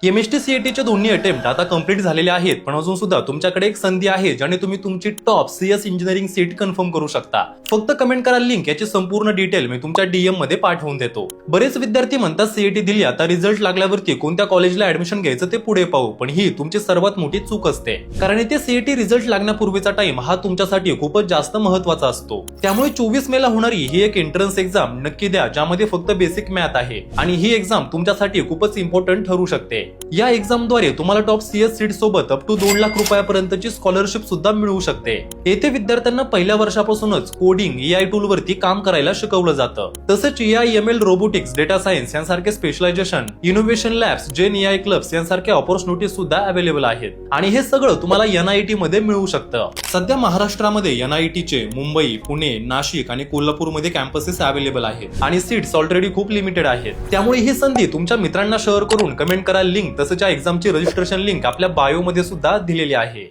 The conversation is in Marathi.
एमएसटी सीईटीचे दोन्ही अटेम्प्ट आता कंप्लीट झालेले आहेत, पण अजून सुद्धा तुमच्याकडे एक संधी आहे ज्याने तुम्ही तुमची top CS engineering seat confirm करू शकता. फक्त कमेंट करा लिंक, याची संपूर्ण डिटेल मी तुमच्या डीएम मध्ये पाठवून देतो. बरेच विद्यार्थी म्हणतात सीईटी दिली, आता रिझल्ट लागल्यावरती कोणत्या कॉलेजला ऍडमिशन घ्यायचं ते पुढे पाहू, पण ही तुमची सर्वात मोठी चूक असते. कारण इथे सीईटी रिझल्ट लागण्यापूर्वीचा टाइम हा तुमच्यासाठी खूपच जास्त महत्वाचा असतो. त्यामुळे 24 मे ला होणारी ही एक एंट्रन्स एक्झाम नक्की द्या, ज्यामध्ये फक्त बेसिक मॅथ आहे, आणि ही एक्झाम तुमच्यासाठी खूपच इम्पॉर्टंट ठरू शकते. या एक्झामद्वारे तुम्हाला टॉप सीएस सीट सोबत अप टू 2 लाख रुपयापर्यंतची स्कॉलरशिप सुद्धा मिळू शकते. येथे विद्यार्थ्यांना पहिल्या वर्षापासूनच कोडिंग, एआय टूल वरती काम करायला शिकवलं जातं. तसंच AI, ML, robotics, data science यांसारखे स्पेशलायझेशन, इनोव्हेशन लॅब्स, जेन एआय क्लब्स यांसारख्या ऑपॉर्च्युनिटीज सुद्धा अवेलेबल आहेत, आणि हे सगळं तुम्हाला एनआयटी मध्ये मिळू शकतं. सध्या महाराष्ट्रामध्ये एनआयटीचे मुंबई, पुणे, नाशिक आणि कोल्हापूरमध्ये कॅम्पसेस अवेलेबल आहेत, आणि सीट्स ऑलरेडी खूप लिमिटेड आहेत. त्यामुळे ही संधी तुमच्या मित्रांना शेअर करून कमेंट करा लिंक. तसंच या एक्झामची रजिस्ट्रेशन लिंक आपल्या बायो मध्ये सुद्धा दिलेली आहे.